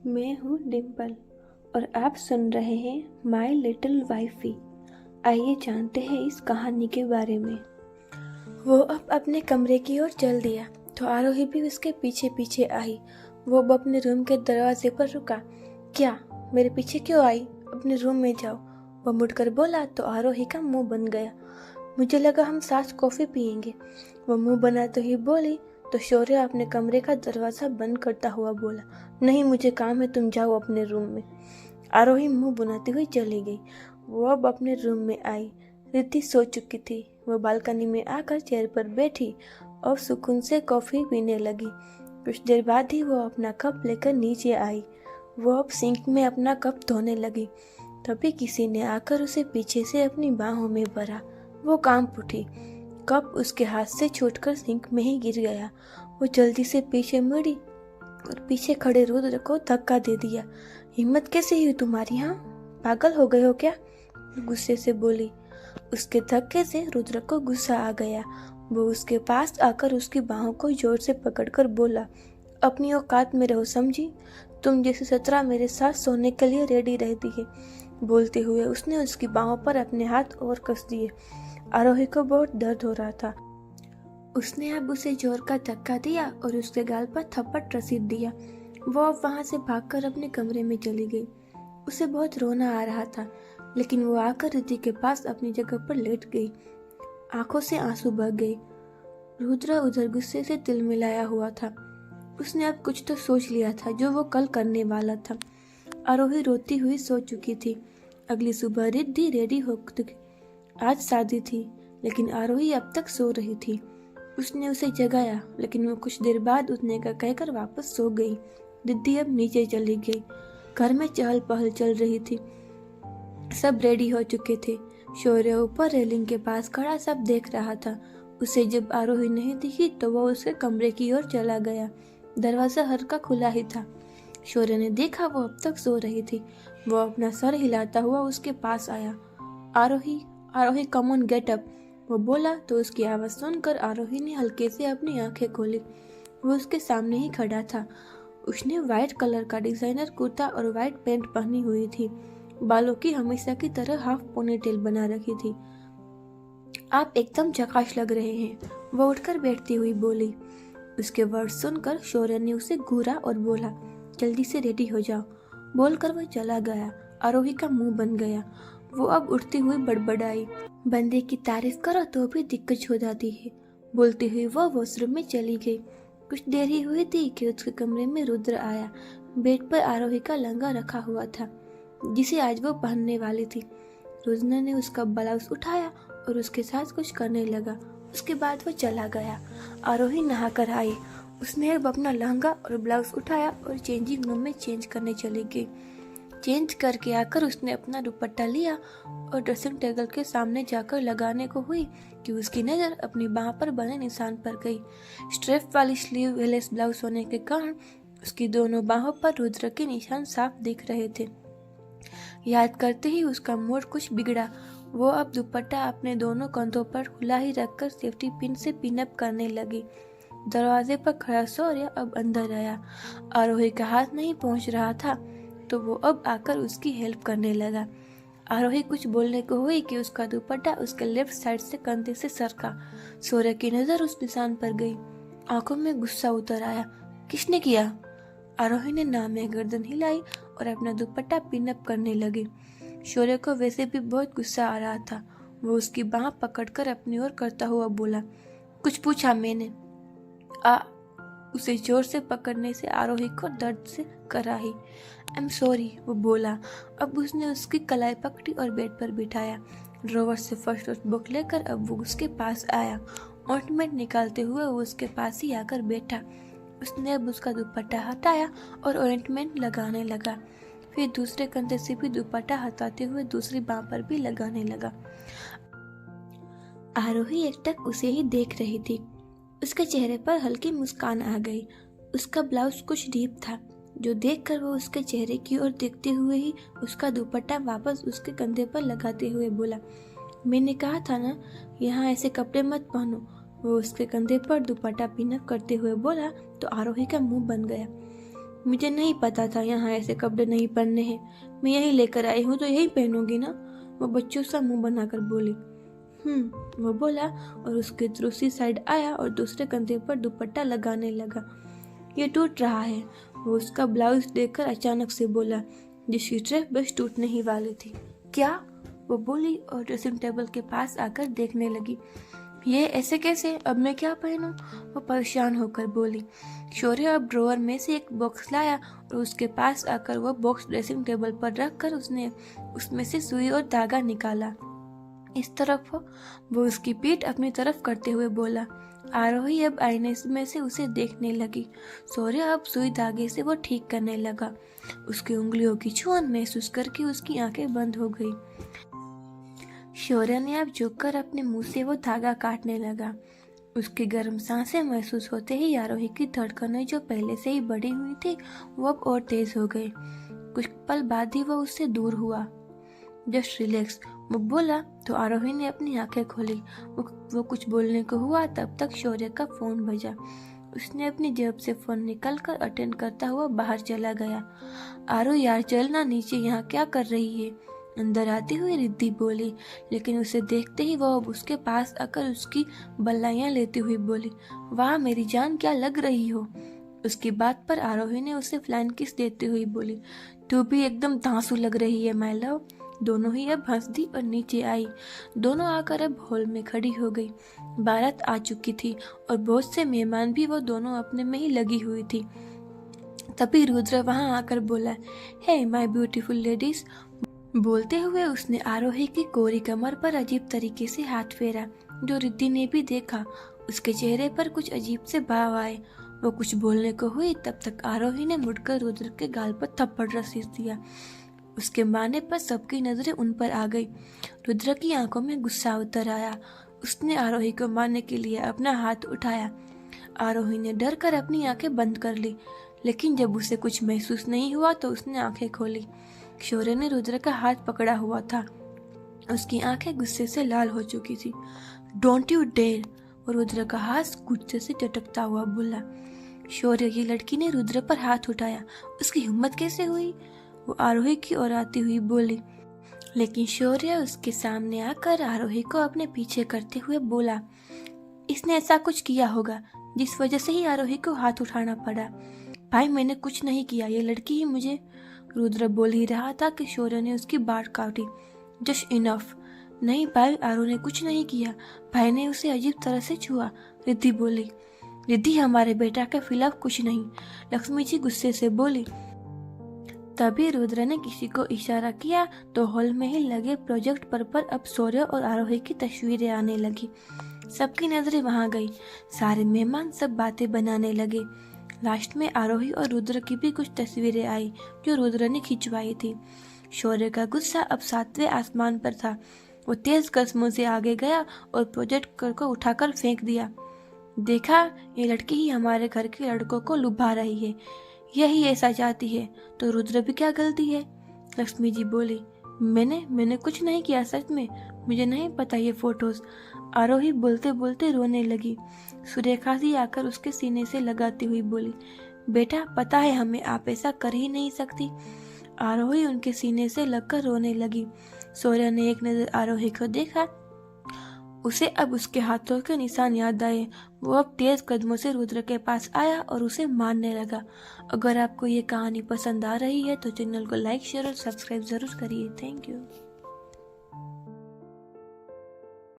मैं हूँ डिम्पल और आप सुन रहे हैं माई लिटिल वाइफी। आइए जानते हैं इस कहानी के बारे में। वो अब अपने कमरे की ओर चल दिया तो आरोही भी उसके पीछे पीछे आई। वो अब अपने रूम के दरवाजे पर रुका। क्या, मेरे पीछे क्यों आई? अपने रूम में जाओ, वो मुड़कर बोला तो आरोही का मुंह बन गया। मुझे लगा हम साथ कॉफी पियेंगे, वो मुंह बनाते ही बोली तो शौर्य अपने कमरे का दरवाजा बंद करता हुआ बोला, नहीं मुझे काम है, तुम जाओ अपने रूम में। आरोही मुंह बनाती हुई चली गई। वो अब अपने रूम में आई। रिद्धि सो चुकी थी। वो बालकनी में आकर चेयर पर बैठी और सुकून से कॉफी पीने लगी। कुछ देर बाद ही वो अपना कप लेकर नीचे आई। वो अब सिंक में अपना कप धोने लगी। तभी किसी ने आकर उसे पीछे से अपनी बाहों में भरा। वो कांप उठी। कप उसके हाथ से छूटकर सिंक में ही गिर गया। वो जल्दी से पीछे मुड़ी और पीछे खड़े रुद्र को धक्का दे दिया। हिम्मत कैसे हुई तुम्हारी? हाँ, पागल हो गए हो क्या? गुस्से से बोली। उसके धक्के से रुद्र को गुस्सा आ गया। वो उसके पास आकर उसकी बाहों को जोर से पकड़कर बोला, अपनी औकात में रहो, समझी? तुम जैसे 17 मेरे साथ सोने के लिए रेडी रहती है। बोलते हुए उसने उसकी बाहों पर अपने हाथ और कस दिए। आरोही को बहुत दर्द हो रहा था। उसने अब उसे जोर का धक्का दिया और उसके गाल पर थप्पड़ रसीद दिया। वो अब वहां से भागकर अपने कमरे में चली गई। उसे बहुत रोना आ रहा था, लेकिन वो आकर रिद्धि के पास अपनी जगह पर लेट गई। आंखों से आंसू बह गए। रुद्र उधर गुस्से से तिल मिलाया हुआ था। उसने अब कुछ तो सोच लिया था जो वो कल करने वाला था। आरोही रोती हुई सो चुकी थी। अगली सुबह रिद्धि रेडी हो गई। आज शादी थी, लेकिन आरोही अब तक सो रही थी। उसने उसे जगाया, लेकिन वो कुछ देर बाद उठने का कहकर वापस सो गई। रिद्धि अब नीचे चली गई। घर में चहल पहल चल रही थी। सब रेडी हो चुके थे। शौर्य ऊपर रेलिंग के पास खड़ा सब देख रहा था। उसे जब आरोही नहीं दिखी तो वह उसके कमरे की ओर चला गया। दरवाजा हल्का खुला ही था। शौर्य ने देखा वो अब तक सो रही थी। वो अपना सर हिलाता हुआ उसके पास आया। आरोही, आरोही, कम ऑन, गेट अप, वो बोला तो उसकी आवाज सुनकर आरोही ने हल्के से अपनी आंखें खोली। वो उसके सामने ही खड़ा था। उसने व्हाइट कलर का डिजाइनर कुर्ता और व्हाइट पैंट पहनी हुई थी। बालों की हमेशा की तरह हाफ पोनीटेल बना रखी थी। आप एकदम झकाश लग रहे हैं, वो उठकर बैठती हुई बोली। उसके वर्ड सुनकर शौर्य ने उसे घूरा और बोला, जल्दी से रेडी हो जाओ। बोलकर वह चला गया। आरोही का मुंह बन गया। वो अब उठती हुई बड़बड़ाई, बंदे की तारीफ करो तो भी दिक्कत हो जाती है। बोलती हुई वह वॉशरूम में चली गई। कुछ देर ही हुई थी कि उसके कमरे में रुद्र आया। बेड पर आरोही का लहंगा रखा हुआ था, जिसे आज वो पहनने वाली थी। रुद्र ने उसका ब्लाउज उठाया और उसके साथ कुछ करने लगा। उसके बाद वो चला गया। आरोही नहाकर आई। उसने अब अपना लहंगा और ब्लाउज उठाया और चेंजिंग रूम में चेंज करने चली गई। चेंज करके आकर उसने अपना दुपट्टा लिया और ड्रेसिंग टेबल के सामने जाकर लगाने को हुई कि उसकी नज़र अपनी बाह पर बने निशान पर गई। स्ट्रेप वाली स्लीव लेस ब्लाउज होने के कारण उसकी दोनों बाहों पर रुद्र के निशान साफ दिख रहे थे। याद करते ही उसका मूड कुछ बिगड़ा। वो अब दुपट्टा अपने दोनों कंधों पर खुला ही रखकर सेफ्टी पिन से पिनअप करने लगी। दरवाजे पर खड़ा शौर्य अब अंदर आया। आरोही का हाथ नहीं पहुंच रहा था तो वो अब आकर उसकी हेल्प करने लगा। आरोही कुछ बोलने को हुई कि उसका दुपट्टा उसके लेफ्ट साइड से कंधे से सरका। शौर्य की नजर उस निशान पर गई। आंखों में गुस्सा उतर आया। किसने किया? आरोही ने नाम में गर्दन हिलाई और अपना दुपट्टा पिनअप करने लगी। शौर्य को वैसे भी बहुत गुस्सा आ रहा था। वो उसकी बाह पकड़कर अपनी ओर करता हुआ बोला, कुछ पूछा मैंने? उसे जोर से पकड़ने से आरोही को दर्द से कराही। आई एम सॉरी, वो बोला। अब उसने उसकी कलाई पकड़ी और बेड पर बिठाया। ड्रॉवर से फर्स्ट एड बुक लेकर अब वो उसके पास आया। ऑइंटमेंट निकालते हुए वो उसके पास ही आकर बैठा। उसने अब उसका दुपट्टा हटाया और ऑइंटमेंट लगाने लगा। फिर दूसरे कंधे से भी दुपट्टा हटाते हुए दूसरी बाह पर भी लगाने लगा। आरोही एकटक उसे ही देख रही थी। उसके चेहरे पर हल्की मुस्कान आ गई। उसका ब्लाउज कुछ डीप था, जो देखकर वो उसके चेहरे की ओर देखते हुए ही उसका दुपट्टा वापस उसके कंधे पर लगाते हुए बोला, मैंने कहा था ना, यहाँ ऐसे कपड़े मत पहनो। वो उसके कंधे पर दुपट्टा पिनअप करते हुए बोला तो आरोही का मुंह बन गया। मुझे नहीं पता था यहाँ ऐसे कपड़े नहीं पहनने हैं, मैं यही लेकर आई हूँ तो यही पहनूंगी ना, वो बच्चों सा मुंह बनाकर बोली। वो बोला और उसके दूसरी साइड आया और दूसरे कंधे पर दुपट्टा लगाने लगा। ये टूट रहा है, वो उसका ब्लाउज देखकर अचानक से बोला, जिसकी ड्रेस बस टूटने ही वाली थी। क्या? वो बोली और ड्रेसिंग टेबल के पास आकर देखने लगी। ये ऐसे कैसे, अब मैं क्या पहनूं? वो परेशान होकर बोली। शौर्य अब ड्रॉअर में से एक बॉक्स लाया और उसके पास आकर वो बॉक्स ड्रेसिंग टेबल पर रखकर उसने उसमें से सुई और धागा निकाला। इस तरफ वो उसकी पीठ अपनी तरफ करते हुए बोला। आरोही अब आईने में से उसे देखने लगी। शौर्य अब सुई धागे से वो ठीक करने लगा। उसकी उंगलियों की छुअन महसूस करके उसकी आंखें बंद हो गई। शौर्य ने अब झुककर अपने मुंह से वो धागा काटने लगा। उसकी गर्म सांसें महसूस होते ही आरोही की धड़कनें जो पहले से ही बढ़ी हुई थी वो अब और तेज हो गई। कुछ पल बाद ही वो उससे दूर हुआ। जस्ट रिलैक्स, वो बोला तो आरोही ने अपनी आंखें खोली। वो कुछ बोलने को हुआ तब तक शौर्य का फोन बजा। उसने अपनी जेब से फोन निकालकर अटेंड करता हुआ बाहर चला गया। आरो यार चलना नीचे, यहाँ क्या कर रही है? अंदर आती हुई रिद्धि बोली, लेकिन उसे देखते ही वो अब उसके पास आकर उसकी बल्लाइयाँ लेती हुई बोली, वाह मेरी जान, क्या लग रही हो। उसकी बात पर आरोही ने उसे फ्लाइन किस देते हुए बोली, तू भी एकदम धांसू लग रही है माय लव। दोनों ही अब हंस दी और नीचे आई। दोनों आकर अब हॉल में खड़ी हो गई। बारात आ चुकी थी और बहुत से मेहमान भी वो दोनों अपने में ही लगी हुई थी। तभी रुद्र वहां आकर बोला, हे माय ब्यूटीफुल लेडीज। बोलते हुए उसने आरोही की कोरी कमर पर अजीब तरीके से हाथ फेरा, जो रिद्धि ने भी देखा। उसके चेहरे पर कुछ अजीब से भाव आए। वो कुछ बोलने को हुई तब तक आरोही ने मुड़कर रुद्र के गाल पर थप्पड़ रसीद दिया। उसके मारने पर सबकी नजरें उन पर आ गई। रुद्र की आंखों में गुस्सा उतर आया। उसने आरोही को मारने के लिए अपना हाथ उठाया। आरोही ने डर कर अपनी आंखें बंद कर ली, लेकिन जब उसे कुछ महसूस नहीं हुआ तो उसने आंखें खोली। शौर्य ने रुद्र का हाथ पकड़ा हुआ था। उसकी आंखें गुस्से से लाल हो चुकी थी। डोंट यू डेयर, और रुद्र का हाथ गुस्से से चटकता हुआ बोला। शौर्य की लड़की ने रुद्र पर हाथ उठाया। उसकी हिम्मत कैसे हुई? वो आरोही की ओर आती हुई बोली, लेकिन शौर्य उसके सामने आकर आरोही को अपने पीछे करते हुए बोला, इसने ऐसा कुछ किया होगा जिस वजह से ही आरोही को हाथ उठाना पड़ा। भाई मैंने कुछ नहीं किया, ये लड़की ही मुझे। रुद्र बोल ही रहा था कि शौर्य ने उसकी बात काटी। Just enough. नहीं भाई, आरो ने कुछ नहीं किया, भाई ने उसे अजीब तरह से छुआ। रिद्धि बोली। रिद्धि हमारे बेटा के खिलाफ कुछ नहीं, लक्ष्मी जी गुस्से से बोली। तभी रुद्र ने किसी को इशारा किया तो हॉल में ही लगे प्रोजेक्ट पर अब शौर्य और आरोही की तस्वीरें आने लगी। सबकी नजरें वहां गई। सारे मेहमान सब बातें बनाने लगे। लास्ट में आरोही और रुद्र की भी कुछ तस्वीरें आई जो रुद्र ने खिंचवाई थी। शौर्य का गुस्सा अब 7वें आसमान पर था। वो तेज कदमों से आगे गया और प्रोजेक्टर को उठाकर फेंक दिया। देखा, ये लड़की ही हमारे घर के लड़कों को लुभा रही है, यही ऐसा चाहती है, तो रुद्र भी क्या गलती है? लक्ष्मी जी बोली। मैंने कुछ नहीं किया, सच में मुझे नहीं पता ये फोटोज। आरोही बोलते बोलते रोने लगी। सुरेखा जी आकर उसके सीने से लगाती हुई बोली, बेटा पता है हमें, आप ऐसा कर ही नहीं सकती। आरोही उनके सीने से लगकर रोने लगी। शौर्य ने एक नजर आरोही को देखा। उसे अब उसके हाथों के निशान याद आए। वो अब तेज कदमों से रुद्र के पास आया और उसे मारने लगा। अगर आपको ये कहानी पसंद आ रही है तो चैनल को लाइक, शेयर और सब्सक्राइब जरूर करिए। Thank you.